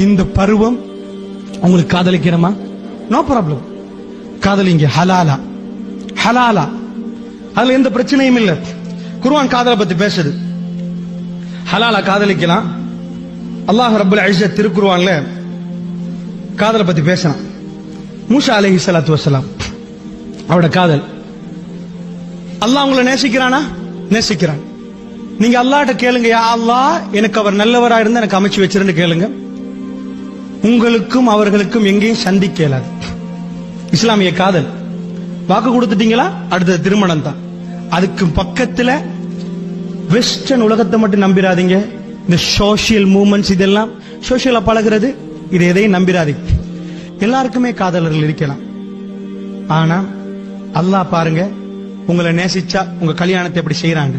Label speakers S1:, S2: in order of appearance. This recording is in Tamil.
S1: இந்த பருவம் உங்களுக்கு காதலிக்கணுமா? No problem, காதலிங்க. ஹலாலா ஹலாலா, அதுல எந்த பிரச்சனையும் இல்ல. குர்ஆன் காதலை பத்தி பேசுது. ஹலாலா காதலிக்கலாம். அல்லாஹ் ரப்பல் இஸ்ஸத் திருக்குர்ஆன்ல காதலை பத்தி பேசலாம். மூசா அலைஹிஸ்ஸலாத்து வஸ்ஸலாம் அவரோட காதல். அல்லாஹ் உங்களை நேசிக்கிறானா? நேசிக்கிறான். நீங்க அல்லாஹ்ட்ட கேளுங்க, யா அல்லாஹ் எனக்கு அவர் நல்லவரா இருந்தா எனக்கு அமைச்சு வச்சிருந்து கேளுங்க. உங்களுக்கும் அவர்களுக்கும் எங்கேயும் சந்திக்க இயலாது. இஸ்லாமிய காதல். வாக்கு கொடுத்துட்டீங்களா, அடுத்தது திருமணம் தான். அதுக்கு பக்கத்துல வெஸ்டர்ன் உலகத்தை மட்டும் நம்பிராதீங்க. இந்த சோசியல் மூவ்மெண்ட்ஸ், இதெல்லாம் சோசியலா பழகிறது, இது எதையும் நம்பிராதீங்க. எல்லாருக்குமே காதலர்கள் இருக்கலாம். ஆனா அல்லாஹ் பாருங்க, உங்களை நேசிச்சா உங்க கல்யாணத்தை எப்படி செய்யறாங்க.